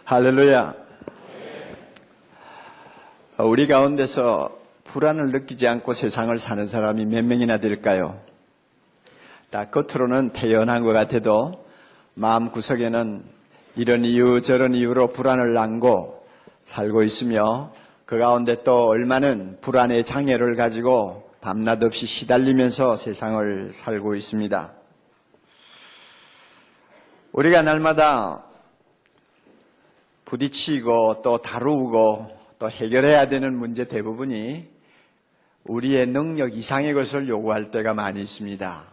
할렐루야. 우리 가운데서 불안을 느끼지 않고 세상을 사는 사람이 몇 명이나 될까요? 다 겉으로는 태연한 것 같아도 마음 구석에는 이런 이유 저런 이유로 불안을 안고 살고 있으며 그 가운데 또 얼마는 불안의 장애를 가지고 밤낮 없이 시달리면서 세상을 살고 있습니다. 우리가 날마다 부딪히고 또 다루고 또 해결해야 되는 문제 대부분이 우리의 능력 이상의 것을 요구할 때가 많이 있습니다.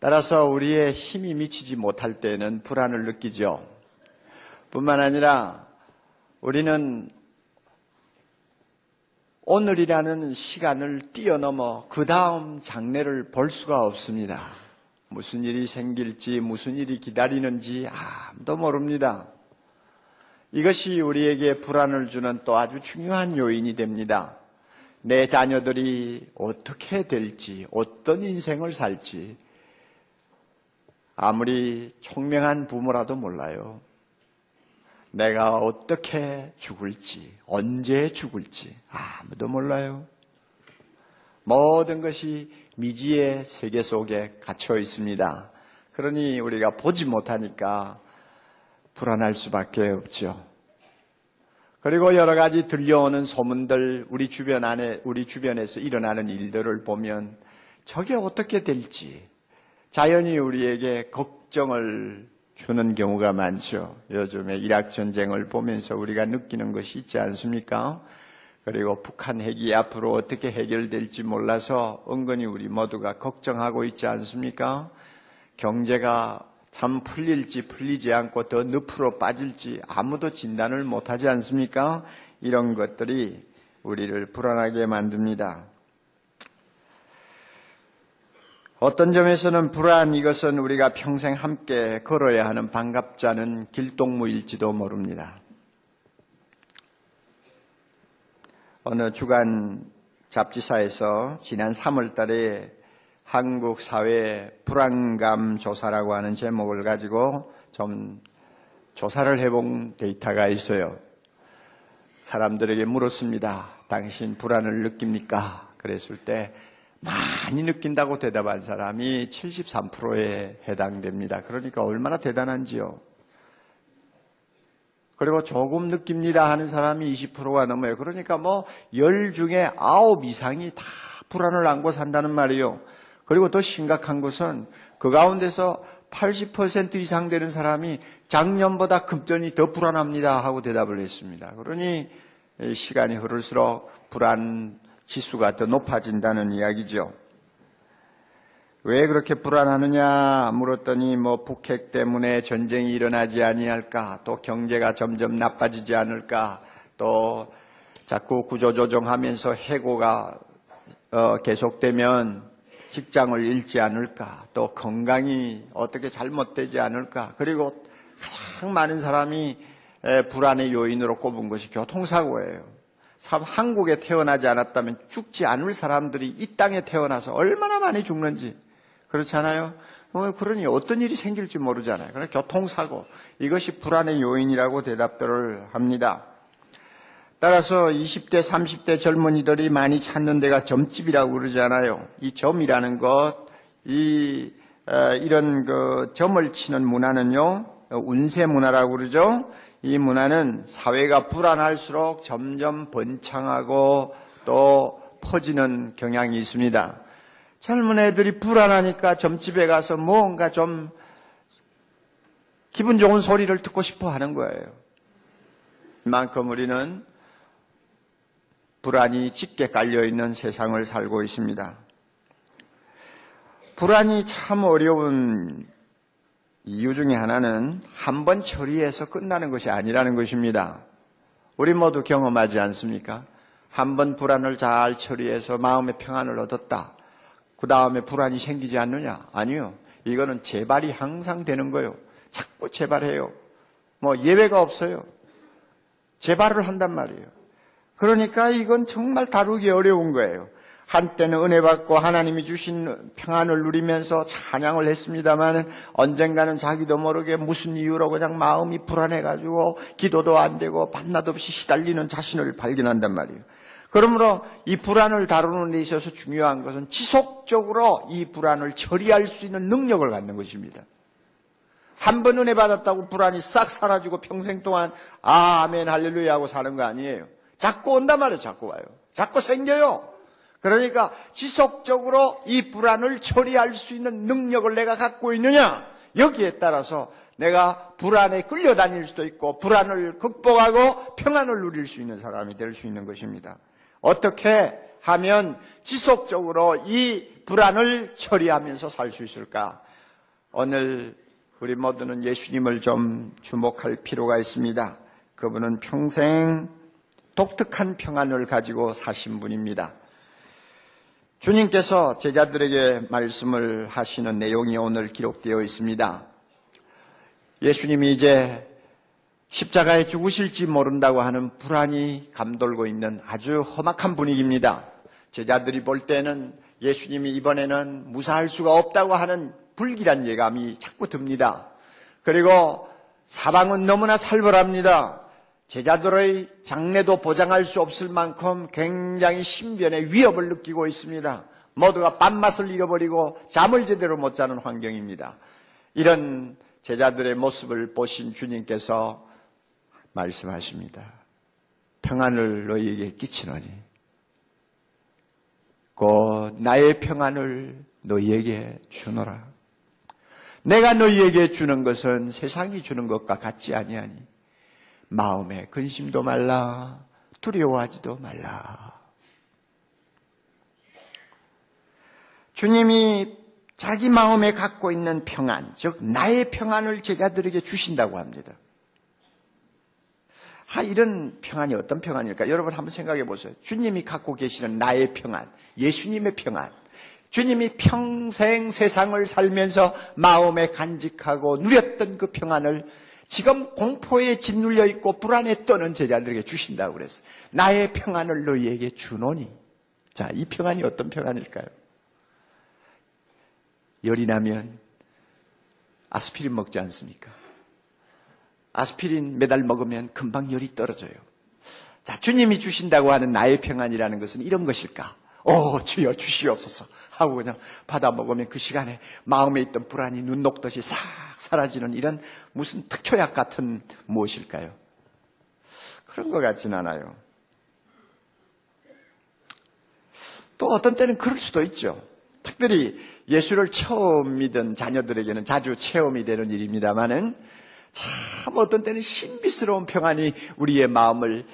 따라서 우리의 힘이 미치지 못할 때는 불안을 느끼죠. 뿐만 아니라 우리는 오늘이라는 시간을 뛰어넘어 그 다음 장래를 볼 수가 없습니다. 무슨 일이 생길지 무슨 일이 기다리는지 아무도 모릅니다. 이것이 우리에게 불안을 주는 또 아주 중요한 요인이 됩니다. 내 자녀들이 어떻게 될지, 어떤 인생을 살지 아무리 총명한 부모라도 몰라요. 내가 어떻게 죽을지, 언제 죽을지 아무도 몰라요. 모든 것이 미지의 세계 속에 갇혀 있습니다. 그러니 우리가 보지 못하니까 불안할 수밖에 없죠. 그리고 여러 가지 들려오는 소문들, 우리 주변에서 일어나는 일들을 보면 저게 어떻게 될지 자연히 우리에게 걱정을 주는 경우가 많죠. 요즘에 이락 전쟁을 보면서 우리가 느끼는 것이 있지 않습니까? 그리고 북한 핵이 앞으로 어떻게 해결될지 몰라서 은근히 우리 모두가 걱정하고 있지 않습니까? 경제가 참 풀릴지 풀리지 않고 더 늪으로 빠질지 아무도 진단을 못하지 않습니까? 이런 것들이 우리를 불안하게 만듭니다. 어떤 점에서는 불안, 이것은 우리가 평생 함께 걸어야 하는 반갑지 않은 길동무일지도 모릅니다. 어느 주간 잡지사에서 지난 3월 달에 한국 사회 불안감 조사라고 하는 제목을 가지고 좀 조사를 해본 데이터가 있어요. 사람들에게 물었습니다. 당신 불안을 느낍니까? 그랬을 때 많이 느낀다고 대답한 사람이 73%에 해당됩니다. 그러니까 얼마나 대단한지요. 그리고 조금 느낍니다 하는 사람이 20%가 넘어요. 그러니까 10 중에 9 이상이 다 불안을 안고 산다는 말이에요. 그리고 더 심각한 것은 그 가운데서 80% 이상 되는 사람이 작년보다 급전이 더 불안합니다 하고 대답을 했습니다. 그러니 시간이 흐를수록 불안 지수가 더 높아진다는 이야기죠. 왜 그렇게 불안하느냐 물었더니 북핵 때문에 전쟁이 일어나지 아니할까, 또 경제가 점점 나빠지지 않을까, 또 자꾸 구조조정하면서 해고가 계속되면 직장을 잃지 않을까, 또 건강이 어떻게 잘못되지 않을까, 그리고 가장 많은 사람이 불안의 요인으로 꼽은 것이 교통사고예요. 참 한국에 태어나지 않았다면 죽지 않을 사람들이 이 땅에 태어나서 얼마나 많이 죽는지 그렇잖아요. 그러니 어떤 일이 생길지 모르잖아요. 그러나 교통사고, 이것이 불안의 요인이라고 대답들을 합니다. 따라서 20대, 30대 젊은이들이 많이 찾는 데가 점집이라고 그러잖아요. 이 점이라는 것, 이런 점을 치는 문화는요, 운세 문화라고 그러죠. 이 문화는 사회가 불안할수록 점점 번창하고 또 퍼지는 경향이 있습니다. 젊은 애들이 불안하니까 점집에 가서 뭔가 좀 기분 좋은 소리를 듣고 싶어 하는 거예요. 이만큼 우리는 불안이 짙게 깔려있는 세상을 살고 있습니다. 불안이 참 어려운 이유 중에 하나는 한 번 처리해서 끝나는 것이 아니라는 것입니다. 우리 모두 경험하지 않습니까? 한 번 불안을 잘 처리해서 마음의 평안을 얻었다. 그 다음에 불안이 생기지 않느냐? 아니요. 이거는 재발이 항상 되는 거예요. 자꾸 재발해요. 예외가 없어요. 재발을 한단 말이에요. 그러니까 이건 정말 다루기 어려운 거예요. 한때는 은혜 받고 하나님이 주신 평안을 누리면서 찬양을 했습니다만 언젠가는 자기도 모르게 무슨 이유로 그냥 마음이 불안해가지고 기도도 안 되고 밤낮 없이 시달리는 자신을 발견한단 말이에요. 그러므로 이 불안을 다루는 데 있어서 중요한 것은 지속적으로 이 불안을 처리할 수 있는 능력을 갖는 것입니다. 한 번 은혜 받았다고 불안이 싹 사라지고 평생 동안 아멘 할렐루야 하고 사는 거 아니에요. 자꾸 온단 말이에요. 자꾸 와요. 자꾸 생겨요. 그러니까 지속적으로 이 불안을 처리할 수 있는 능력을 내가 갖고 있느냐, 여기에 따라서 내가 불안에 끌려다닐 수도 있고 불안을 극복하고 평안을 누릴 수 있는 사람이 될 수 있는 것입니다. 어떻게 하면 지속적으로 이 불안을 처리하면서 살 수 있을까? 오늘 우리 모두는 예수님을 좀 주목할 필요가 있습니다. 그분은 평생 독특한 평안을 가지고 사신 분입니다. 주님께서 제자들에게 말씀을 하시는 내용이 오늘 기록되어 있습니다. 예수님이 이제 십자가에 죽으실지 모른다고 하는 불안이 감돌고 있는 아주 험악한 분위기입니다. 제자들이 볼 때는 예수님이 이번에는 무사할 수가 없다고 하는 불길한 예감이 자꾸 듭니다. 그리고 사방은 너무나 살벌합니다. 제자들의 장래도 보장할 수 없을 만큼 굉장히 신변의 위협을 느끼고 있습니다. 모두가 밥맛을 잃어버리고 잠을 제대로 못 자는 환경입니다. 이런 제자들의 모습을 보신 주님께서 말씀하십니다. 평안을 너희에게 끼치노니 곧 나의 평안을 너희에게 주노라. 내가 너희에게 주는 것은 세상이 주는 것과 같지 아니하니 마음에 근심도 말라, 두려워하지도 말라. 주님이 자기 마음에 갖고 있는 평안, 즉 나의 평안을 제자들에게 주신다고 합니다. 이런 평안이 어떤 평안일까? 여러분 한번 생각해 보세요. 주님이 갖고 계시는 나의 평안, 예수님의 평안. 주님이 평생 세상을 살면서 마음에 간직하고 누렸던 그 평안을 지금 공포에 짓눌려 있고 불안에 떠는 제자들에게 주신다고 그랬어요. 나의 평안을 너희에게 주노니. 자, 이 평안이 어떤 평안일까요? 열이 나면 아스피린 먹지 않습니까? 아스피린 매달 먹으면 금방 열이 떨어져요. 자, 주님이 주신다고 하는 나의 평안이라는 것은 이런 것일까? 주여 주시옵소서 하고 그냥 받아 먹으면 그 시간에 마음에 있던 불안이 눈 녹듯이 싹 사라지는 이런 무슨 특효약 같은 무엇일까요? 그런 것 같진 않아요. 또 어떤 때는 그럴 수도 있죠. 특별히 예수를 처음 믿은 자녀들에게는 자주 체험이 되는 일입니다만은 참 어떤 때는 신비스러운 평안이 우리의 마음을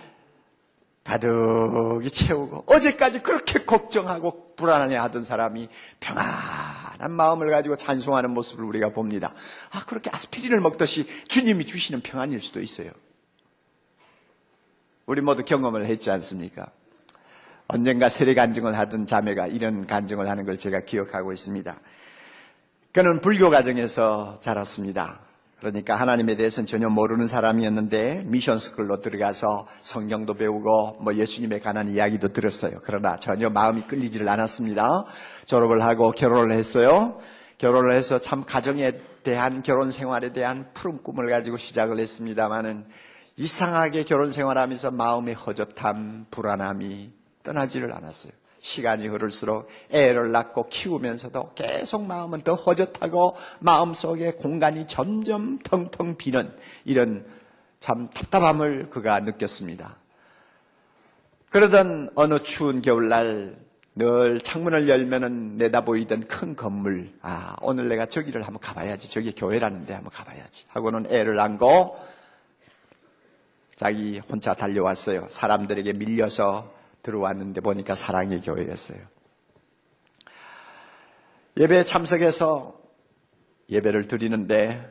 가득히 채우고 어제까지 그렇게 걱정하고 불안해하던 사람이 평안한 마음을 가지고 찬송하는 모습을 우리가 봅니다. 그렇게 아스피린을 먹듯이 주님이 주시는 평안일 수도 있어요. 우리 모두 경험을 했지 않습니까? 언젠가 세례 간증을 하던 자매가 이런 간증을 하는 걸 제가 기억하고 있습니다. 그는 불교 가정에서 자랐습니다. 그러니까 하나님에 대해서는 전혀 모르는 사람이었는데 미션 스쿨로 들어가서 성경도 배우고 예수님에 관한 이야기도 들었어요. 그러나 전혀 마음이 끌리지를 않았습니다. 졸업을 하고 결혼을 했어요. 결혼을 해서 참 가정에 대한 결혼 생활에 대한 푸른 꿈을 가지고 시작을 했습니다마는 이상하게 결혼 생활하면서 마음의 허젓함, 불안함이 떠나지를 않았어요. 시간이 흐를수록 애를 낳고 키우면서도 계속 마음은 더 허젓하고 마음속에 공간이 점점 텅텅 비는 이런 참 답답함을 그가 느꼈습니다. 그러던 어느 추운 겨울날 늘 창문을 열면은 내다보이던 큰 건물, 오늘 내가 저기를 한번 가봐야지, 저기 교회라는데 한번 가봐야지 하고는 애를 안고 자기 혼자 달려왔어요. 사람들에게 밀려서 들어왔는데 보니까 사랑의 교회였어요. 예배에 참석해서 예배를 드리는데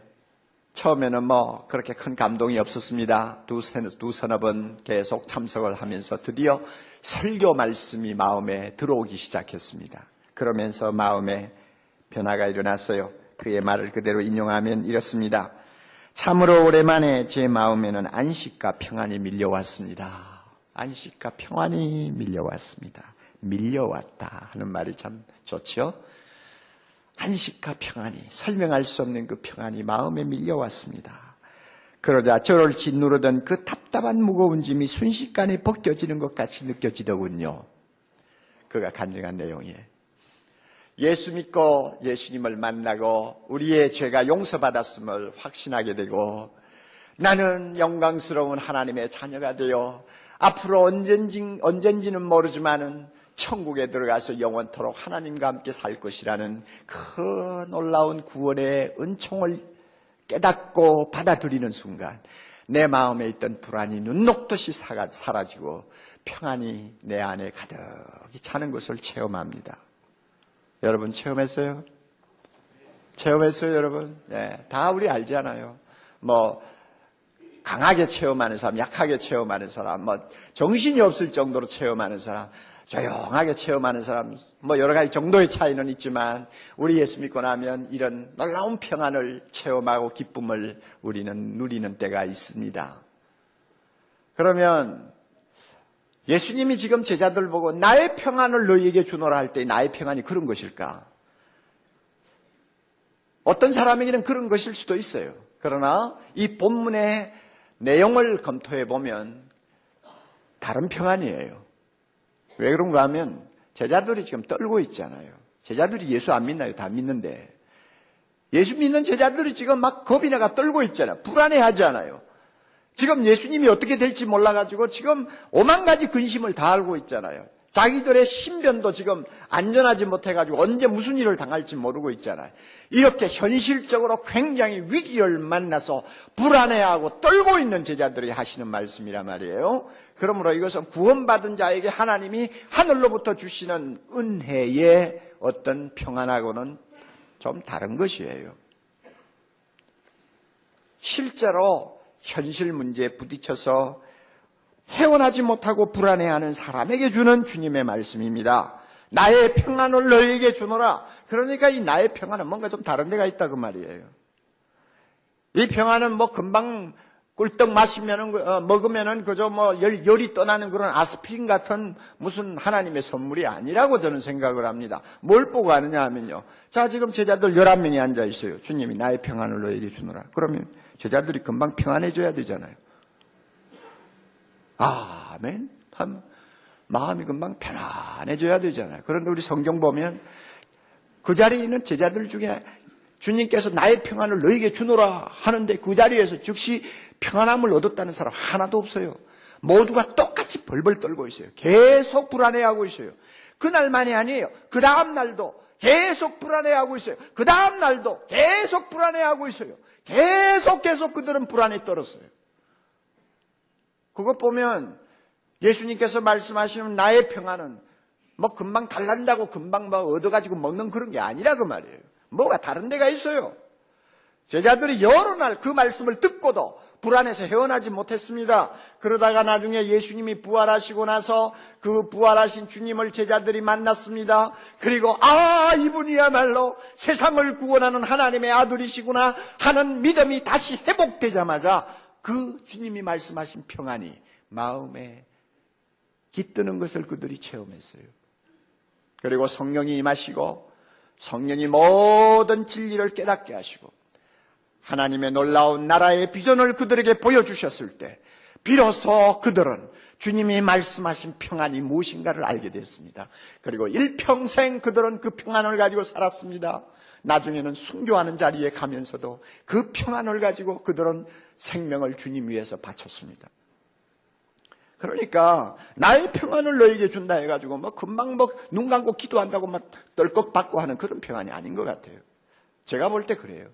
처음에는 그렇게 큰 감동이 없었습니다. 두서너 번 계속 참석을 하면서 드디어 설교 말씀이 마음에 들어오기 시작했습니다. 그러면서 마음에 변화가 일어났어요. 그의 말을 그대로 인용하면 이렇습니다. 참으로 오랜만에 제 마음에는 안식과 평안이 밀려왔습니다. 안식과 평안이 밀려왔습니다. 밀려왔다 하는 말이 참 좋죠. 안식과 평안이, 설명할 수 없는 그 평안이 마음에 밀려왔습니다. 그러자 저를 짓누르던 그 답답한 무거운 짐이 순식간에 벗겨지는 것 같이 느껴지더군요. 그가 간증한 내용이에요. 예수 믿고 예수님을 만나고 우리의 죄가 용서받았음을 확신하게 되고 나는 영광스러운 하나님의 자녀가 되어 앞으로 언젠지는 모르지만은 천국에 들어가서 영원토록 하나님과 함께 살 것이라는 그 놀라운 구원의 은총을 깨닫고 받아들이는 순간 내 마음에 있던 불안이 눈 녹듯이 사라지고 평안이 내 안에 가득히 차는 것을 체험합니다. 여러분 체험했어요? 체험했어요, 여러분? 네, 다 우리 알잖아요. 강하게 체험하는 사람, 약하게 체험하는 사람, 정신이 없을 정도로 체험하는 사람, 조용하게 체험하는 사람, 여러 가지 정도의 차이는 있지만 우리 예수 믿고 나면 이런 놀라운 평안을 체험하고 기쁨을 우리는 누리는 때가 있습니다. 그러면 예수님이 지금 제자들 보고 나의 평안을 너희에게 주노라 할 때 나의 평안이 그런 것일까? 어떤 사람에게는 그런 것일 수도 있어요. 그러나 이 본문의 내용을 검토해 보면 다른 평안이에요. 왜 그런가 하면 제자들이 지금 떨고 있잖아요. 제자들이 예수 안 믿나요? 다 믿는데. 예수 믿는 제자들이 지금 막 겁이 나가 떨고 있잖아요. 불안해하지 않아요. 지금 예수님이 어떻게 될지 몰라가지고 지금 오만 가지 근심을 다 알고 있잖아요. 자기들의 신변도 지금 안전하지 못해가지고 언제 무슨 일을 당할지 모르고 있잖아요. 이렇게 현실적으로 굉장히 위기를 만나서 불안해하고 떨고 있는 제자들이 하시는 말씀이란 말이에요. 그러므로 이것은 구원받은 자에게 하나님이 하늘로부터 주시는 은혜의 어떤 평안하고는 좀 다른 것이에요. 실제로 현실 문제에 부딪혀서 헤어나지 못하고 불안해하는 사람에게 주는 주님의 말씀입니다. 나의 평안을 너희에게 주노라. 그러니까 이 나의 평안은 뭔가 좀 다른 데가 있다 그 말이에요. 이 평안은 금방 꿀떡 먹으면은 그저 열이 떠나는 그런 아스피린 같은 무슨 하나님의 선물이 아니라고 저는 생각을 합니다. 뭘 보고 하느냐 하면요. 자, 지금 제자들 11명이 앉아 있어요. 주님이 나의 평안을 너희에게 주노라. 그러면 제자들이 금방 평안해져야 되잖아요. 아멘. 마음이 금방 편안해져야 되잖아요. 그런데 우리 성경 보면 그 자리에 있는 제자들 중에 주님께서 나의 평안을 너희에게 주노라 하는데 그 자리에서 즉시 평안함을 얻었다는 사람 하나도 없어요. 모두가 똑같이 벌벌 떨고 있어요. 계속 불안해하고 있어요. 그날만이 아니에요. 그 다음 날도 계속 불안해하고 있어요. 그 다음 날도 계속 불안해하고 있어요. 계속 그들은 불안에 떨었어요. 그것 보면 예수님께서 말씀하시는 나의 평안은 금방 달란다고 금방 얻어가지고 먹는 그런 게 아니라 그 말이에요. 뭐가 다른 데가 있어요. 제자들이 여러 날 그 말씀을 듣고도 불안해서 헤어나지 못했습니다. 그러다가 나중에 예수님이 부활하시고 나서 그 부활하신 주님을 제자들이 만났습니다. 그리고 이분이야말로 세상을 구원하는 하나님의 아들이시구나 하는 믿음이 다시 회복되자마자 그 주님이 말씀하신 평안이 마음에 깃드는 것을 그들이 체험했어요. 그리고 성령이 임하시고 성령이 모든 진리를 깨닫게 하시고 하나님의 놀라운 나라의 비전을 그들에게 보여주셨을 때 비로소 그들은 주님이 말씀하신 평안이 무엇인가를 알게 됐습니다. 그리고 일평생 그들은 그 평안을 가지고 살았습니다. 나중에는 순교하는 자리에 가면서도 그 평안을 가지고 그들은 생명을 주님 위해서 바쳤습니다. 그러니까 나의 평안을 너에게 준다 해가지고 금방 눈 감고 기도한다고 떨컥 받고 하는 그런 평안이 아닌 것 같아요. 제가 볼 때 그래요.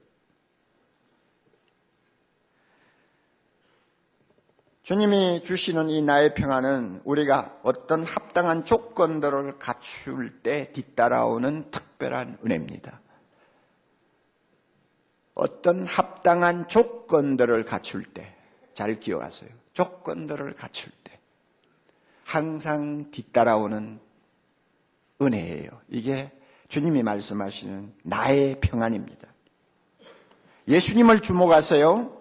주님이 주시는 이 나의 평안은 우리가 어떤 합당한 조건들을 갖출 때 뒤따라오는 특별한 은혜입니다. 어떤 합당한 조건들을 갖출 때, 잘 기억하세요. 조건들을 갖출 때 항상 뒤따라오는 은혜예요. 이게 주님이 말씀하시는 나의 평안입니다. 예수님을 주목하세요.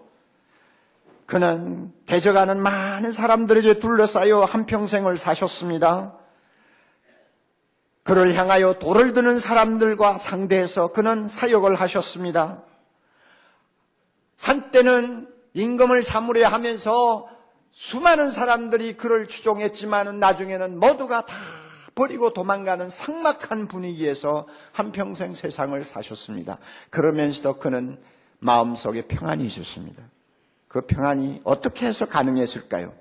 그는 대적하는 많은 사람들에게 둘러싸여 한평생을 사셨습니다. 그를 향하여 돌을 드는 사람들과 상대해서 그는 사역을 하셨습니다. 한때는 임금을 삼으려 하면서 수많은 사람들이 그를 추종했지만 나중에는 모두가 다 버리고 도망가는 삭막한 분위기에서 한평생 세상을 사셨습니다. 그러면서도 그는 마음속에 평안이 있었습니다. 그 평안이 어떻게 해서 가능했을까요?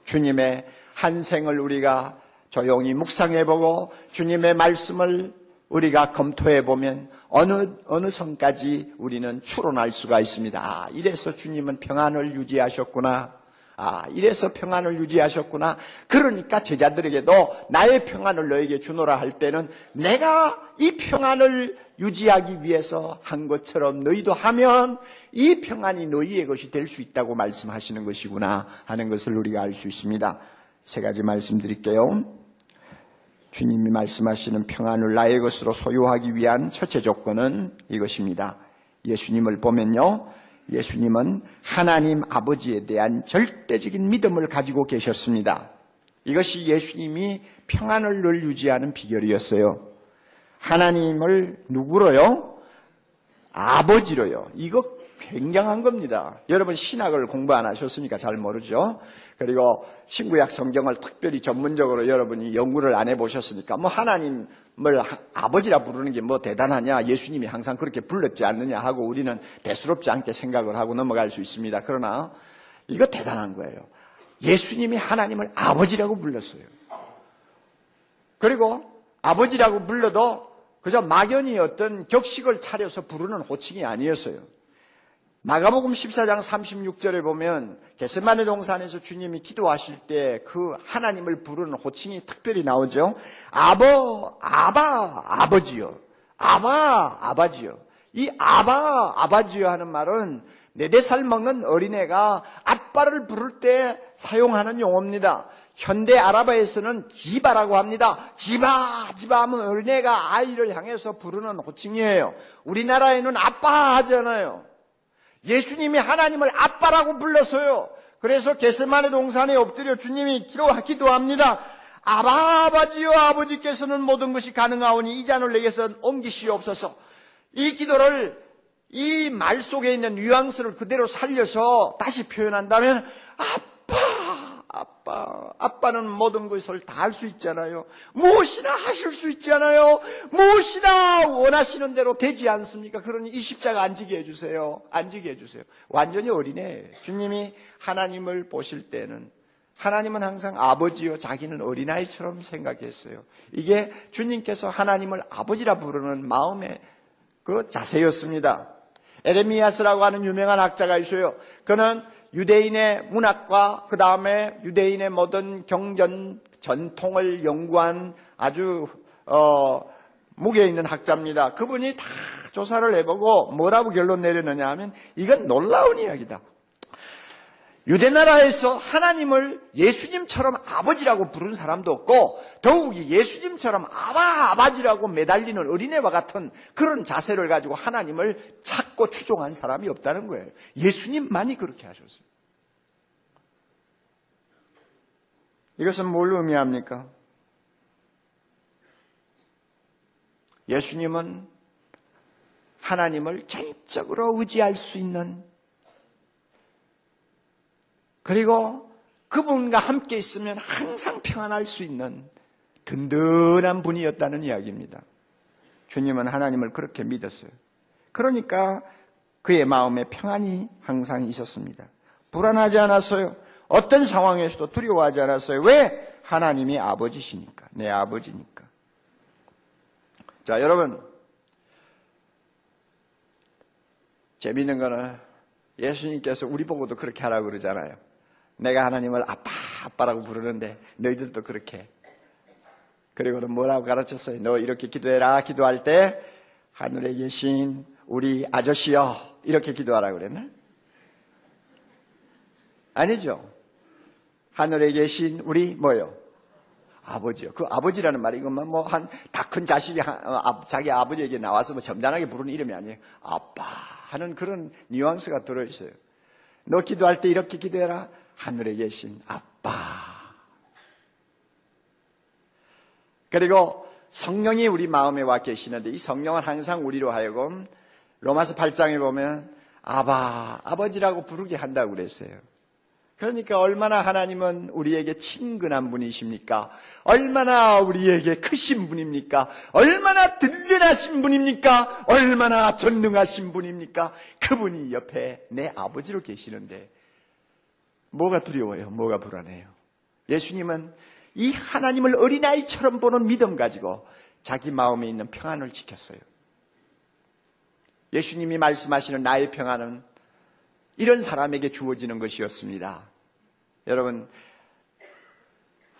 주님의 한 생을 우리가 조용히 묵상해보고 주님의 말씀을 우리가 검토해보면 어느 선까지 우리는 추론할 수가 있습니다. 아, 이래서 주님은 평안을 유지하셨구나. 아, 이래서 평안을 유지하셨구나. 그러니까 제자들에게도 나의 평안을 너에게 주노라 할 때는 내가 이 평안을 유지하기 위해서 한 것처럼 너희도 하면 이 평안이 너희의 것이 될 수 있다고 말씀하시는 것이구나 하는 것을 우리가 알 수 있습니다. 세 가지 말씀드릴게요. 주님이 말씀하시는 평안을 나의 것으로 소유하기 위한 첫째 조건은 이것입니다. 예수님을 보면요, 예수님은 하나님 아버지에 대한 절대적인 믿음을 가지고 계셨습니다. 이것이 예수님이 평안을 늘 유지하는 비결이었어요. 하나님을 누구로요? 아버지로요. 이거 굉장한 겁니다. 여러분 신학을 공부 안 하셨으니까 잘 모르죠. 그리고 신구약 성경을 특별히 전문적으로 여러분이 연구를 안 해보셨으니까 뭐 하나님을 아버지라 부르는 게 뭐 대단하냐, 예수님이 항상 그렇게 불렀지 않느냐 하고 우리는 대수롭지 않게 생각을 하고 넘어갈 수 있습니다. 그러나 이거 대단한 거예요. 예수님이 하나님을 아버지라고 불렀어요. 그리고 아버지라고 불러도 그저 막연히 어떤 격식을 차려서 부르는 호칭이 아니었어요. 마가복음 14장 36절에 보면 겟세마네 동산에서 주님이 기도하실 때 그 하나님을 부르는 호칭이 특별히 나오죠. 아버지요. 아버지요. 이 아버지요 하는 말은 4살 먹는 어린애가 아빠를 부를 때 사용하는 용어입니다. 현대 아랍어에서는 지바라고 합니다. 지바 하면 어린애가 아이를 향해서 부르는 호칭이에요. 우리나라에는 아빠 하잖아요. 예수님이 하나님을 아빠라고 불렀어요. 그래서 겟세마네 동산에 엎드려 주님이 기도합니다. 아버지요, 아버지께서는 모든 것이 가능하오니 이 잔을 내게서 옮기시옵소서. 이 기도를 이 말 속에 있는 뉘앙스를 그대로 살려서 다시 표현한다면 아빠는 모든 것을 다 할 수 있잖아요. 무엇이나 하실 수 있잖아요. 무엇이나 원하시는 대로 되지 않습니까? 그러니 이 십자가 안 지게 해주세요. 안 지게 해주세요. 완전히 어린애예요. 주님이 하나님을 보실 때는 하나님은 항상 아버지요, 자기는 어린아이처럼 생각했어요. 이게 주님께서 하나님을 아버지라 부르는 마음의 그 자세였습니다. 에레미야스라고 하는 유명한 학자가 있어요. 그는 유대인의 문학과 그 다음에 유대인의 모든 경전 전통을 연구한 아주 무게 있는 학자입니다. 그분이 다 조사를 해보고 뭐라고 결론 내렸느냐 하면 이건 놀라운 이야기다. 유대나라에서 하나님을 예수님처럼 아버지라고 부른 사람도 없고 더욱이 예수님처럼 아버지라고 매달리는 어린애와 같은 그런 자세를 가지고 하나님을 찾고 추종한 사람이 없다는 거예요. 예수님만이 그렇게 하셨어요. 이것은 뭘 의미합니까? 예수님은 하나님을 전적으로 의지할 수 있는, 그리고 그분과 함께 있으면 항상 평안할 수 있는 든든한 분이었다는 이야기입니다. 주님은 하나님을 그렇게 믿었어요. 그러니까 그의 마음에 평안이 항상 있었습니다. 불안하지 않았어요. 어떤 상황에서도 두려워하지 않았어요. 왜? 하나님이 아버지시니까. 내 아버지니까. 자, 여러분, 재미있는 거는 예수님께서 우리 보고도 그렇게 하라고 그러잖아요. 내가 하나님을 아빠라고 부르는데 너희들도 그렇게. 그리고는 뭐라고 가르쳤어요? 너 이렇게 기도해라. 기도할 때 하늘에 계신 우리 아저씨여 이렇게 기도하라고 그랬나? 아니죠. 하늘에 계신 우리 뭐요? 아버지요. 그 아버지라는 말이 이것만 뭐 한 다 큰 자식이 자기 아버지에게 나와서 뭐 점잖하게 부르는 이름이 아니에요. 아빠 하는 그런 뉘앙스가 들어있어요. 너 기도할 때 이렇게 기도해라. 하늘에 계신 아빠. 그리고 성령이 우리 마음에 와 계시는데 이 성령은 항상 우리로 하여금 로마서 8장에 보면 아바, 아버지라고 부르게 한다고 그랬어요. 그러니까 얼마나 하나님은 우리에게 친근한 분이십니까? 얼마나 우리에게 크신 분입니까? 얼마나 든든하신 분입니까? 얼마나 전능하신 분입니까? 그분이 옆에 내 아버지로 계시는데 뭐가 두려워요? 뭐가 불안해요? 예수님은 이 하나님을 어린아이처럼 보는 믿음 가지고 자기 마음에 있는 평안을 지켰어요. 예수님이 말씀하시는 나의 평안은 이런 사람에게 주어지는 것이었습니다. 여러분,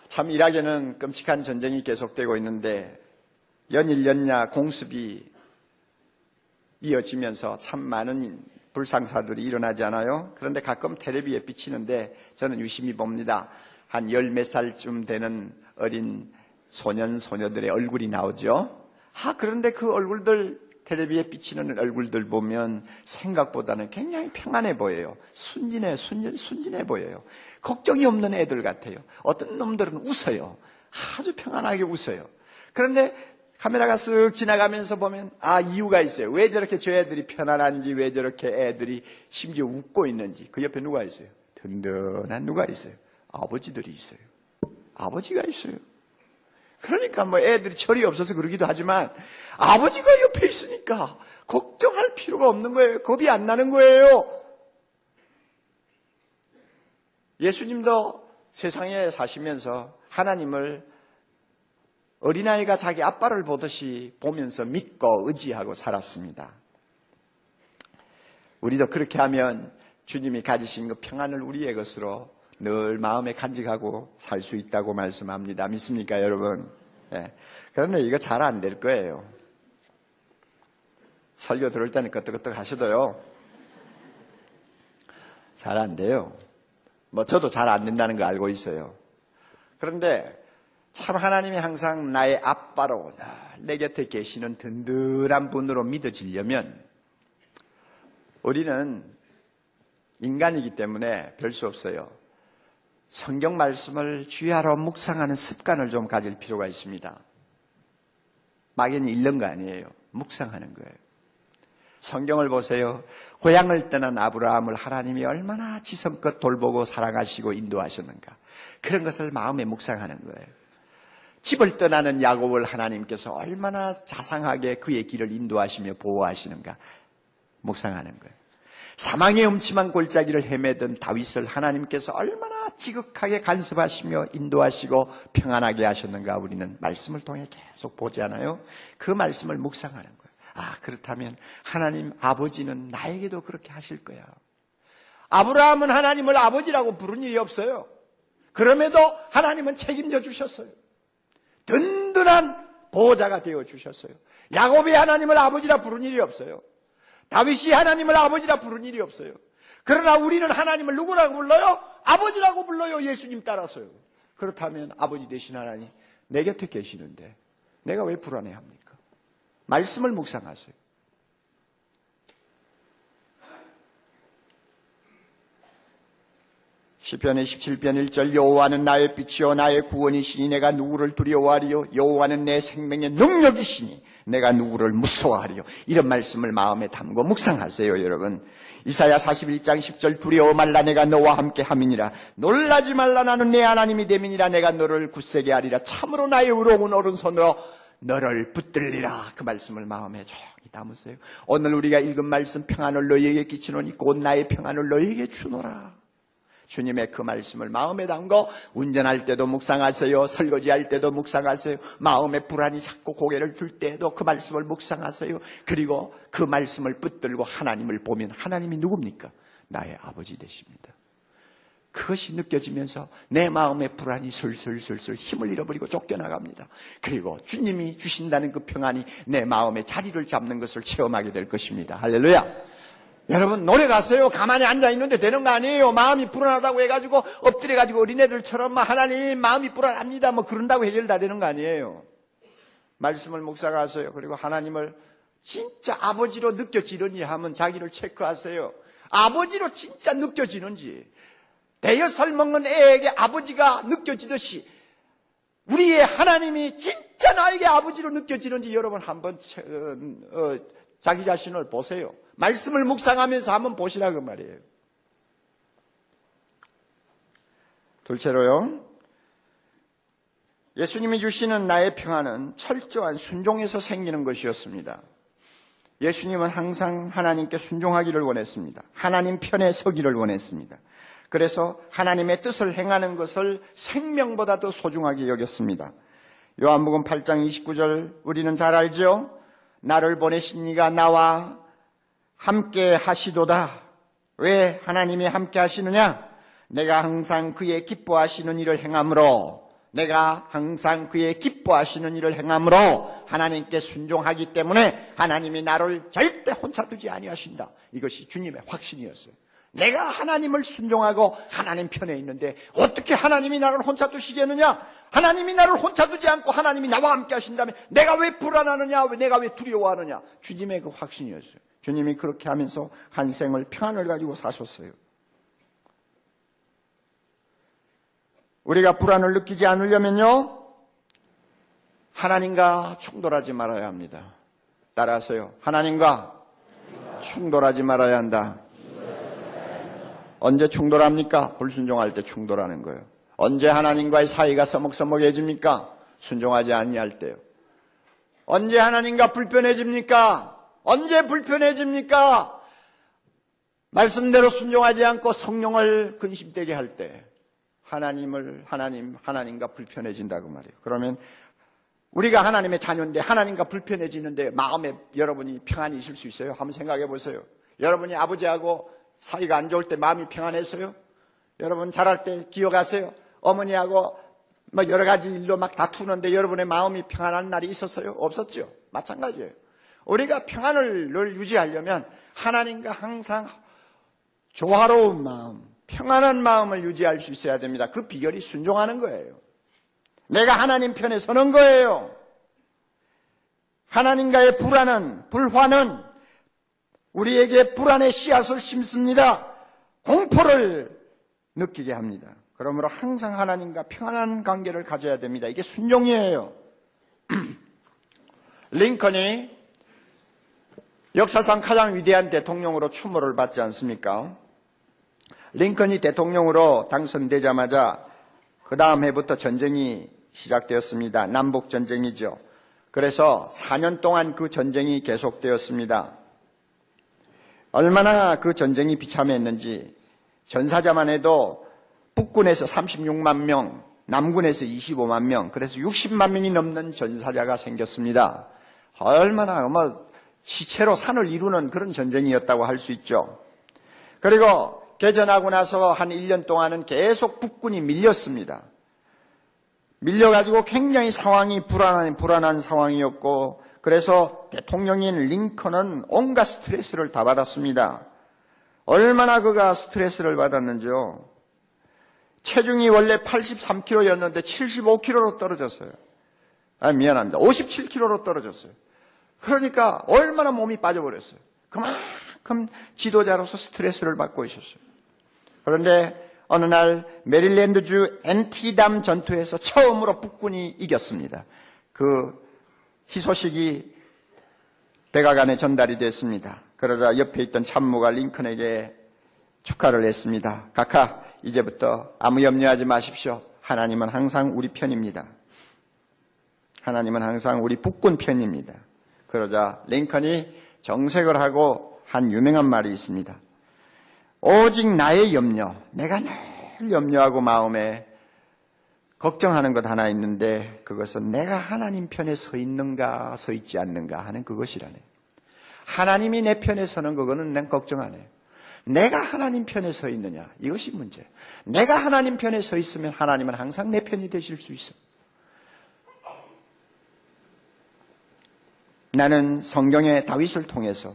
참 이라크에는 끔찍한 전쟁이 계속되고 있는데 연일 연야 공습이 이어지면서 참 많은 불상사들이 일어나지 않아요? 그런데 가끔 텔레비에 비치는데 저는 유심히 봅니다. 한 열 몇 살쯤 되는 어린 소년, 소녀들의 얼굴이 나오죠. 그런데 그 얼굴들, 텔레비에 비치는 얼굴들 보면 생각보다는 굉장히 평안해 보여요. 순진해 보여요. 걱정이 없는 애들 같아요. 어떤 놈들은 웃어요. 아주 평안하게 웃어요. 그런데 카메라가 쓱 지나가면서 보면 이유가 있어요. 왜 저렇게 저 애들이 편안한지, 왜 저렇게 애들이 심지어 웃고 있는지. 그 옆에 누가 있어요? 든든한 누가 있어요? 아버지들이 있어요. 아버지가 있어요. 그러니까 애들이 철이 없어서 그러기도 하지만 아버지가 옆에 있으니까 걱정할 필요가 없는 거예요. 겁이 안 나는 거예요. 예수님도 세상에 사시면서 하나님을 어린아이가 자기 아빠를 보듯이 보면서 믿고 의지하고 살았습니다. 우리도 그렇게 하면 주님이 가지신 그 평안을 우리의 것으로 늘 마음에 간직하고 살 수 있다고 말씀합니다. 믿습니까, 여러분? 네. 그런데 이거 잘 안 될 거예요. 설교 들을 때는 끄떡끄떡 하셔도요. 잘 안 돼요. 저도 잘 안 된다는 거 알고 있어요. 그런데 참 하나님이 항상 나의 아빠로 내 곁에 계시는 든든한 분으로 믿어지려면 우리는 인간이기 때문에 별 수 없어요. 성경 말씀을 주야로 묵상하는 습관을 좀 가질 필요가 있습니다. 막연히 읽는 거 아니에요. 묵상하는 거예요. 성경을 보세요. 고향을 떠난 아브라함을 하나님이 얼마나 지성껏 돌보고 사랑하시고 인도하셨는가. 그런 것을 마음에 묵상하는 거예요. 집을 떠나는 야곱을 하나님께서 얼마나 자상하게 그의 길을 인도하시며 보호하시는가. 묵상하는 거예요. 사망의 음침한 골짜기를 헤매던 다윗을 하나님께서 얼마나 지극하게 간섭하시며 인도하시고 평안하게 하셨는가 우리는 말씀을 통해 계속 보지 않아요? 그 말씀을 묵상하는 거예요. 그렇다면 하나님 아버지는 나에게도 그렇게 하실 거야. 아브라함은 하나님을 아버지라고 부른 일이 없어요. 그럼에도 하나님은 책임져 주셨어요. 든든한 보호자가 되어 주셨어요. 야곱이 하나님을 아버지라 부른 일이 없어요. 다윗이 하나님을 아버지라 부른 일이 없어요. 그러나 우리는 하나님을 누구라고 불러요? 아버지라고 불러요. 예수님 따라서요. 그렇다면 아버지 되신 하나님 내 곁에 계시는데 내가 왜 불안해합니까? 말씀을 묵상하세요. 시편의 17편 1절 여호와는 나의 빛이요 나의 구원이시니 내가 누구를 두려워하리요. 여호와는 내 생명의 능력이시니 내가 누구를 무서워하리요. 이런 말씀을 마음에 담고 묵상하세요. 여러분, 이사야 41장 10절 두려워 말라 내가 너와 함께 함이니라. 놀라지 말라 나는 내 하나님이 됨이니라. 내가 너를 굳세게 하리라. 참으로 나의 의로운 오른손으로 너를 붙들리라. 그 말씀을 마음에 조용히 담으세요. 오늘 우리가 읽은 말씀 평안을 너희에게 끼치노니 곧 나의 평안을 너희에게 주노라. 주님의 그 말씀을 마음에 담고 운전할 때도 묵상하세요. 설거지할 때도 묵상하세요. 마음에 불안이 자꾸 고개를 들 때도 그 말씀을 묵상하세요. 그리고 그 말씀을 붙들고 하나님을 보면 하나님이 누굽니까? 나의 아버지 되십니다. 그것이 느껴지면서 내 마음의 불안이 슬슬 힘을 잃어버리고 쫓겨나갑니다. 그리고 주님이 주신다는 그 평안이 내 마음에 자리를 잡는 것을 체험하게 될 것입니다. 할렐루야. 여러분 노래 가세요. 가만히 앉아있는데 되는 거 아니에요. 마음이 불안하다고 해가지고 엎드려가지고 어린애들처럼 하나님 마음이 불안합니다 그런다고 해결 다 되는 거 아니에요. 말씀을 묵상하세요. 그리고 하나님을 진짜 아버지로 느껴지느니 하면 자기를 체크하세요. 아버지로 진짜 느껴지는지. 대여살 먹는 애에게 아버지가 느껴지듯이 우리의 하나님이 진짜 나에게 아버지로 느껴지는지 여러분 한번 자기 자신을 보세요. 말씀을 묵상하면서 한번 보시라고 말이에요. 둘째로요, 예수님이 주시는 나의 평안은 철저한 순종에서 생기는 것이었습니다. 예수님은 항상 하나님께 순종하기를 원했습니다. 하나님 편에 서기를 원했습니다. 그래서 하나님의 뜻을 행하는 것을 생명보다 더 소중하게 여겼습니다. 요한복음 8장 29절 우리는 잘 알죠? 나를 보내신 이가 나와 함께 하시도다. 왜 하나님이 함께 하시느냐? 내가 항상 그의 기뻐하시는 일을 행함으로, 내가 항상 그의 기뻐하시는 일을 행함으로 하나님께 순종하기 때문에 하나님이 나를 절대 혼자 두지 아니하신다. 이것이 주님의 확신이었어요. 내가 하나님을 순종하고 하나님 편에 있는데 어떻게 하나님이 나를 혼자 두시겠느냐? 하나님이 나를 혼자 두지 않고 하나님이 나와 함께 하신다면 내가 왜 불안하느냐? 내가 왜 두려워하느냐? 주님의 그 확신이었어요. 주님이 그렇게 하면서 한 생을 평안을 가지고 사셨어요. 우리가 불안을 느끼지 않으려면요, 하나님과 충돌하지 말아야 합니다. 따라하세요. 하나님과 충돌하지 말아야 한다. 언제 충돌합니까? 불순종할 때 충돌하는 거예요. 언제 하나님과의 사이가 서먹서먹해집니까? 순종하지 아니할 때요. 언제 하나님과 불편해집니까? 언제 불편해집니까? 말씀대로 순종하지 않고 성령을 근심되게 할 때 하나님과 불편해진다고 말이에요. 그러면 우리가 하나님의 자녀인데 하나님과 불편해지는데 마음에 여러분이 평안이 있을 수 있어요? 한번 생각해 보세요. 여러분이 아버지하고 사이가 안 좋을 때 마음이 평안했어요? 여러분 자랄 때 기억하세요? 어머니하고 여러 가지 일로 막 다투는데 여러분의 마음이 평안한 날이 있었어요? 없었죠? 마찬가지예요. 우리가 평안을 늘 유지하려면 하나님과 항상 조화로운 마음, 평안한 마음을 유지할 수 있어야 됩니다. 그 비결이 순종하는 거예요. 내가 하나님 편에 서는 거예요. 하나님과의 불화는 우리에게 불안의 씨앗을 심습니다. 공포를 느끼게 합니다. 그러므로 항상 하나님과 평안한 관계를 가져야 됩니다. 이게 순종이에요. 링컨이 역사상 가장 위대한 대통령으로 추모를 받지 않습니까? 링컨이 대통령으로 당선되자마자 그 다음 해부터 전쟁이 시작되었습니다. 남북전쟁이죠. 그래서 4년 동안 그 전쟁이 계속되었습니다. 얼마나 그 전쟁이 비참했는지 전사자만 해도 북군에서 36만 명, 남군에서 25만 명, 그래서 60만 명이 넘는 전사자가 생겼습니다. 얼마나 시체로 산을 이루는 그런 전쟁이었다고 할 수 있죠. 그리고 개전하고 나서 한 1년 동안은 계속 북군이 밀렸습니다. 밀려가지고 굉장히 상황이 불안한 상황이었고, 그래서 대통령인 링컨은 온갖 스트레스를 다 받았습니다. 얼마나 그가 스트레스를 받았는지요. 체중이 원래 83kg였는데 75kg로 떨어졌어요. 미안합니다. 57kg로 떨어졌어요. 그러니까 얼마나 몸이 빠져버렸어요. 그만큼 지도자로서 스트레스를 받고 있었어요. 그런데 어느 날 메릴랜드주 엔티담 전투에서 처음으로 북군이 이겼습니다. 그 희소식이 백악관에 전달이 됐습니다. 그러자 옆에 있던 참모가 링컨에게 축하를 했습니다. 각하, 이제부터 아무 염려하지 마십시오. 하나님은 항상 우리 편입니다. 하나님은 항상 우리 북군 편입니다. 그러자 링컨이 정색을 하고 한 유명한 말이 있습니다. 오직 나의 염려, 내가 늘 염려하고 마음에 걱정하는 것 하나 있는데 그것은 내가 하나님 편에 서 있는가 서 있지 않는가 하는 그것이라네. 하나님이 내 편에 서는 그거는 난 걱정 안 해요. 내가 하나님 편에 서 있느냐, 이것이 문제. 내가 하나님 편에 서 있으면 하나님은 항상 내 편이 되실 수 있어. 나는 성경의 다윗을 통해서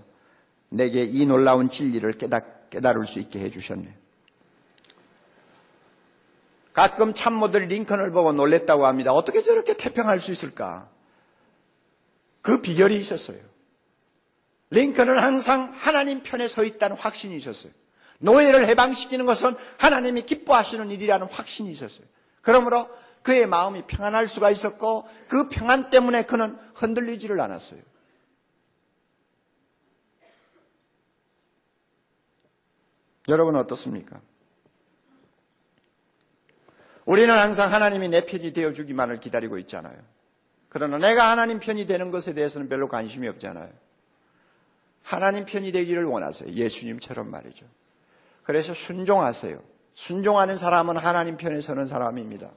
내게 이 놀라운 진리를 깨달을 수 있게 해주셨네. 가끔 참모들이 링컨을 보고 놀랬다고 합니다. 어떻게 저렇게 태평할 수 있을까? 그 비결이 있었어요. 링컨은 항상 하나님 편에 서 있다는 확신이 있었어요. 노예를 해방시키는 것은 하나님이 기뻐하시는 일이라는 확신이 있었어요. 그러므로 그의 마음이 평안할 수가 있었고 그 평안 때문에 그는 흔들리지를 않았어요. 여러분 어떻습니까? 우리는 항상 하나님이 내 편이 되어주기만을 기다리고 있잖아요. 그러나 내가 하나님 편이 되는 것에 대해서는 별로 관심이 없잖아요. 하나님 편이 되기를 원하세요. 예수님처럼 말이죠. 그래서 순종하세요. 순종하는 사람은 하나님 편에 서는 사람입니다.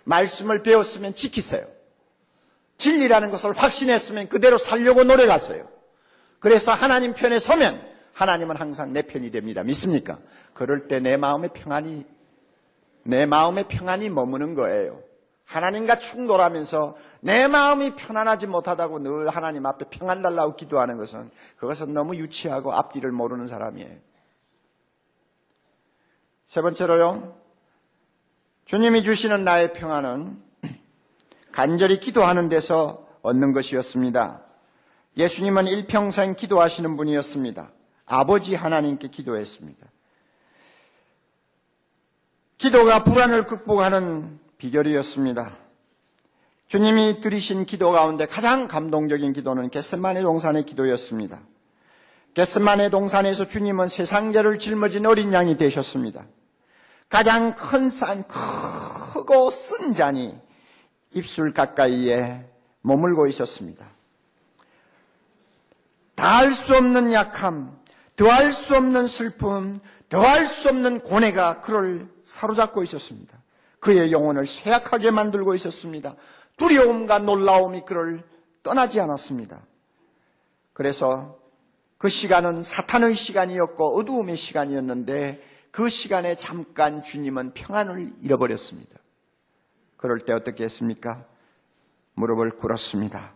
말씀을 배웠으면 지키세요. 진리라는 것을 확신했으면 그대로 살려고 노력하세요. 그래서 하나님 편에 서면 하나님은 항상 내 편이 됩니다. 믿습니까? 그럴 때 내 마음의 평안이 머무는 거예요. 하나님과 충돌하면서 내 마음이 편안하지 못하다고 늘 하나님 앞에 평안 달라고 기도하는 그것은 너무 유치하고 앞뒤를 모르는 사람이에요. 세 번째로요, 주님이 주시는 나의 평안은 간절히 기도하는 데서 얻는 것이었습니다. 예수님은 일평생 기도하시는 분이었습니다. 아버지 하나님께 기도했습니다. 기도가 불안을 극복하는 비결이었습니다. 주님이 드리신 기도 가운데 가장 감동적인 기도는 겟세마네 동산의 기도였습니다. 겟세마네 동산에서 주님은 세상죄를 짊어진 어린 양이 되셨습니다. 가장 크고 쓴 잔이 입술 가까이에 머물고 있었습니다. 다할 수 없는 약함, 더할 수 없는 슬픔, 더할 수 없는 고뇌가 그를 사로잡고 있었습니다. 그의 영혼을 쇠약하게 만들고 있었습니다. 두려움과 놀라움이 그를 떠나지 않았습니다. 그래서 그 시간은 사탄의 시간이었고 어두움의 시간이었는데 그 시간에 잠깐 주님은 평안을 잃어버렸습니다. 그럴 때 어떻게 했습니까? 무릎을 꿇었습니다.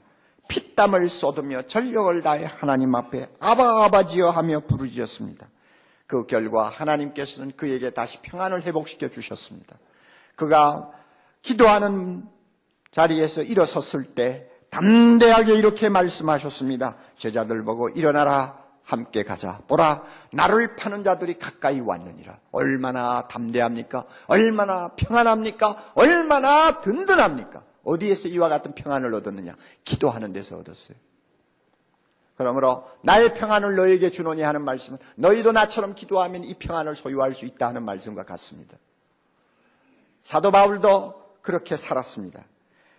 피땀을 쏟으며 전력을 다해 하나님 앞에 아바지여 하며 부르짖었습니다. 그 결과 하나님께서는 그에게 다시 평안을 회복시켜 주셨습니다. 그가 기도하는 자리에서 일어섰을 때 담대하게 이렇게 말씀하셨습니다. 제자들 보고 일어나라, 함께 가자. 보라, 나를 파는 자들이 가까이 왔느니라. 얼마나 담대합니까? 얼마나 평안합니까? 얼마나 든든합니까? 어디에서 이와 같은 평안을 얻었느냐? 기도하는 데서 얻었어요. 그러므로 나의 평안을 너에게 주노니 하는 말씀은 너희도 나처럼 기도하면 이 평안을 소유할 수 있다 하는 말씀과 같습니다. 사도 바울도 그렇게 살았습니다.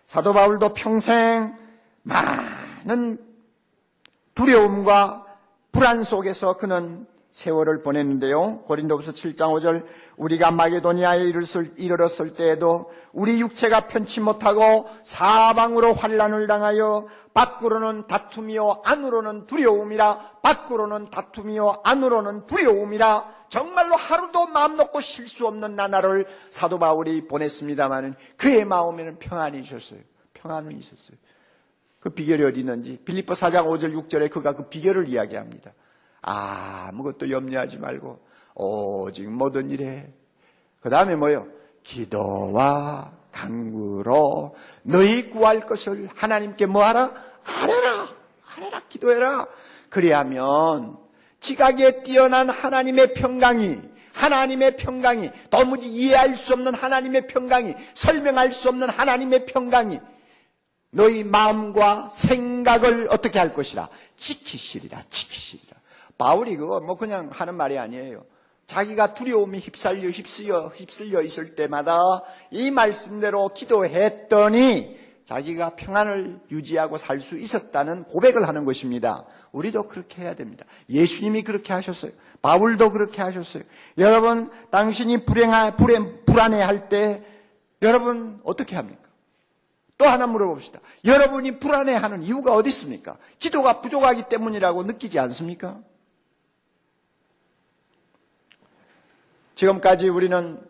사도 바울도 평생 많은 두려움과 불안 속에서 그는 세월을 보냈는데요. 고린도후서 7장 5절 우리가 마게도니아에 이르렀을 때에도 우리 육체가 편치 못하고 사방으로 환난을 당하여 밖으로는 다툼이요 안으로는 두려움이라 밖으로는 다툼이요 안으로는 두려움이라 정말로 하루도 마음 놓고 쉴 수 없는 나날을 사도 바울이 보냈습니다만 그의 마음에는 평안이 있었어요. 평안은 있었어요. 그 비결이 어디 있는지 빌립보 4장 5절 6절에 그가 그 비결을 이야기합니다. 아무것도 염려하지 말고 오직 모든 일에 그 다음에 뭐요? 기도와 간구로 너희 구할 것을 하나님께 뭐하라? 아뢰라 기도해라. 그리하면 지각에 뛰어난 하나님의 평강이 도무지 이해할 수 없는 하나님의 평강이 설명할 수 없는 하나님의 평강이 너희 마음과 생각을 어떻게 할 것이라? 지키시리라. 바울이 그거 그냥 하는 말이 아니에요. 자기가 두려움이 휩쓸려 있을 때마다 이 말씀대로 기도했더니 자기가 평안을 유지하고 살 수 있었다는 고백을 하는 것입니다. 우리도 그렇게 해야 됩니다. 예수님이 그렇게 하셨어요. 바울도 그렇게 하셨어요. 여러분, 당신이 불안해할 때 여러분 어떻게 합니까? 또 하나 물어봅시다. 여러분이 불안해하는 이유가 어디 있습니까? 기도가 부족하기 때문이라고 느끼지 않습니까? 지금까지 우리는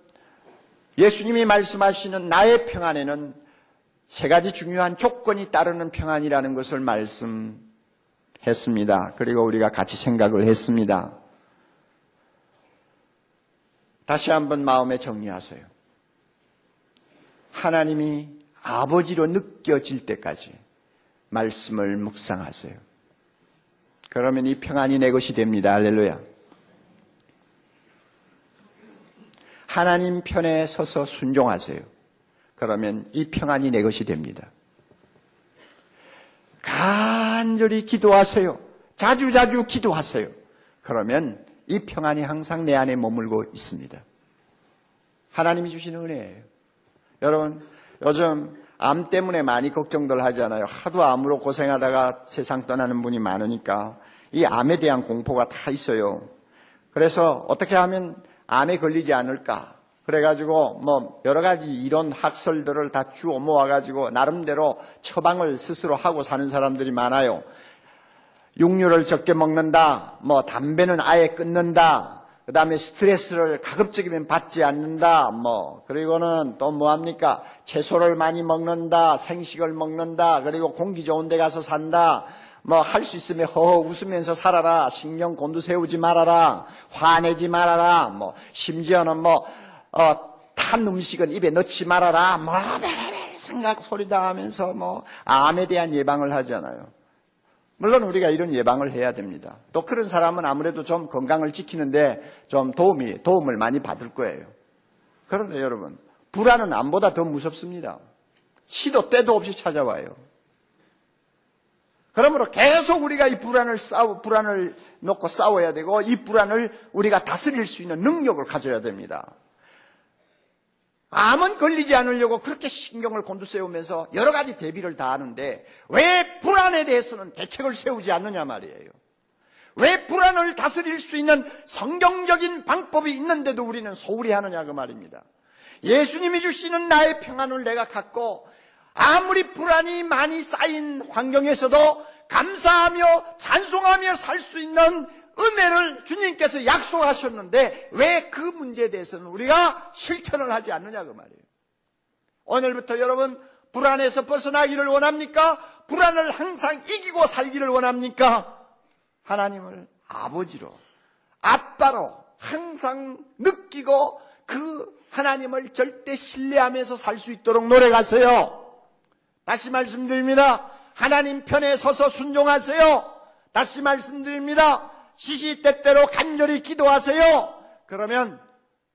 예수님이 말씀하시는 나의 평안에는 세 가지 중요한 조건이 따르는 평안이라는 것을 말씀했습니다. 그리고 우리가 같이 생각을 했습니다. 다시 한번 마음에 정리하세요. 하나님이 아버지로 느껴질 때까지 말씀을 묵상하세요. 그러면 이 평안이 내 것이 됩니다. 할렐루야. 하나님 편에 서서 순종하세요. 그러면 이 평안이 내 것이 됩니다. 간절히 기도하세요. 자주자주 기도하세요. 그러면 이 평안이 항상 내 안에 머물고 있습니다. 하나님이 주시는 은혜예요. 여러분, 요즘 암 때문에 많이 걱정들 하잖아요. 하도 암으로 고생하다가 세상 떠나는 분이 많으니까 이 암에 대한 공포가 다 있어요. 그래서 어떻게 하면 암에 걸리지 않을까? 그래가지고 뭐 여러 가지 이런 학설들을 다 주워 모아가지고 나름대로 처방을 스스로 하고 사는 사람들이 많아요. 육류를 적게 먹는다, 뭐 담배는 아예 끊는다, 그 다음에 스트레스를 가급적이면 받지 않는다, 그리고는 또 뭐합니까? 채소를 많이 먹는다, 생식을 먹는다, 그리고 공기 좋은 데 가서 산다, 할 수 있으면 허허 웃으면서 살아라, 신경 곤두세우지 말아라, 화내지 말아라, 심지어는 탄 음식은 입에 넣지 말아라, 별의별 생각 소리 다 하면서 암에 대한 예방을 하잖아요. 물론 우리가 이런 예방을 해야 됩니다. 또 그런 사람은 아무래도 좀 건강을 지키는데 좀 도움을 많이 받을 거예요. 그런데 여러분, 불안은 암보다 더 무섭습니다. 시도 때도 없이 찾아와요. 그러므로 계속 우리가 이 불안을 놓고 싸워야 되고, 이 불안을 우리가 다스릴 수 있는 능력을 가져야 됩니다. 암은 걸리지 않으려고 그렇게 신경을 곤두세우면서 여러 가지 대비를 다 하는데 왜 불안에 대해서는 대책을 세우지 않느냐 말이에요. 왜 불안을 다스릴 수 있는 성경적인 방법이 있는데도 우리는 소홀히 하느냐 그 말입니다. 예수님이 주시는 나의 평안을 내가 갖고 아무리 불안이 많이 쌓인 환경에서도 감사하며 찬송하며 살 수 있는 은혜를 주님께서 약속하셨는데 왜 그 문제에 대해서는 우리가 실천을 하지 않느냐 그 말이에요. 오늘부터 여러분 불안에서 벗어나기를 원합니까? 불안을 항상 이기고 살기를 원합니까? 하나님을 아버지로, 아빠로 항상 느끼고 그 하나님을 절대 신뢰하면서 살 수 있도록 노력하세요. 다시 말씀드립니다. 하나님 편에 서서 순종하세요. 다시 말씀드립니다. 시시때때로 간절히 기도하세요. 그러면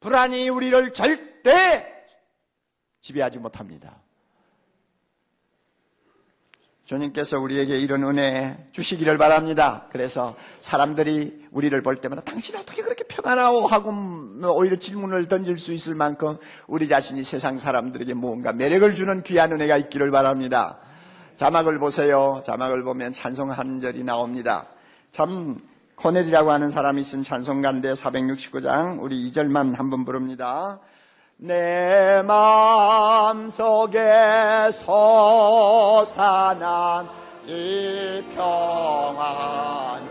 불안이 우리를 절대 지배하지 못합니다. 주님께서 우리에게 이런 은혜 주시기를 바랍니다. 그래서 사람들이 우리를 볼 때마다 당신 어떻게 그렇게 평안하오 하고 오히려 질문을 던질 수 있을 만큼 우리 자신이 세상 사람들에게 무언가 매력을 주는 귀한 은혜가 있기를 바랍니다. 자막을 보세요. 자막을 보면 찬송 한 절이 나옵니다. 참 코넬이라고 하는 사람이 쓴 찬송가인데 469장 우리 2절만 한번 부릅니다. 내 마음속에 솟아난 이 평안은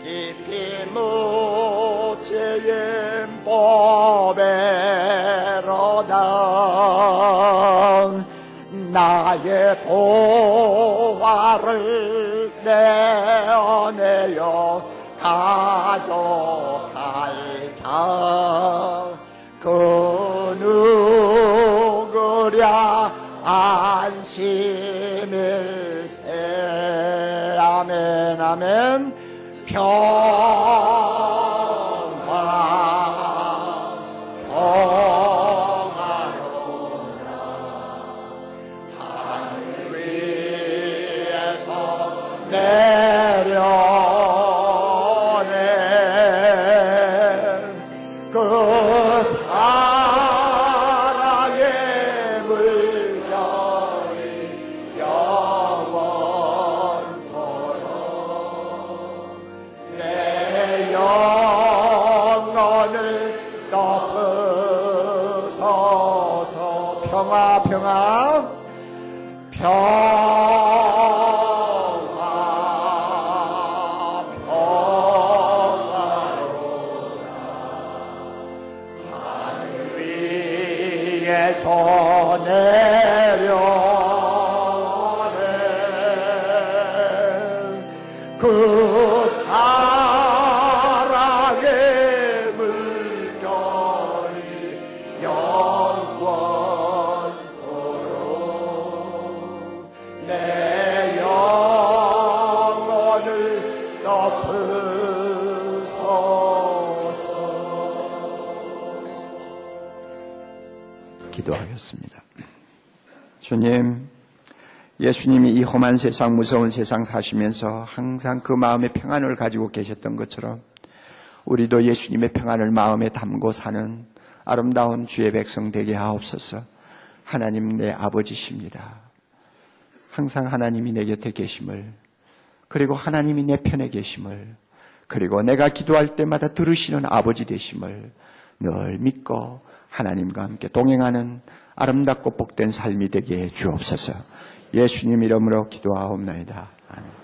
깊이 묻힌 보배로다 나의 보화를 내어내어 가져갈 자 그 누구랴 안심일세. 아멘 아멘. 평화로다 하늘 위에서 내려오네 그 사랑의 물결이 영원토록 내 영혼을 덮으소서. 평화 평화 에서 내려오네 그 사랑의 물결이 영원토록 내 영혼을 덮으소서. 기도하겠습니다. 주님, 예수님이 이 험한 세상, 무서운 세상 사시면서 항상 그 마음의 평안을 가지고 계셨던 것처럼 우리도 예수님의 평안을 마음에 담고 사는 아름다운 주의 백성 되게 하옵소서. 하나님 내 아버지십니다. 항상 하나님이 내 곁에 계심을, 그리고 하나님이 내 편에 계심을, 그리고 내가 기도할 때마다 들으시는 아버지 되심을 늘 믿고 하나님과 함께 동행하는 아름답고 복된 삶이 되게 해 주옵소서. 예수님 이름으로 기도하옵나이다. 아멘.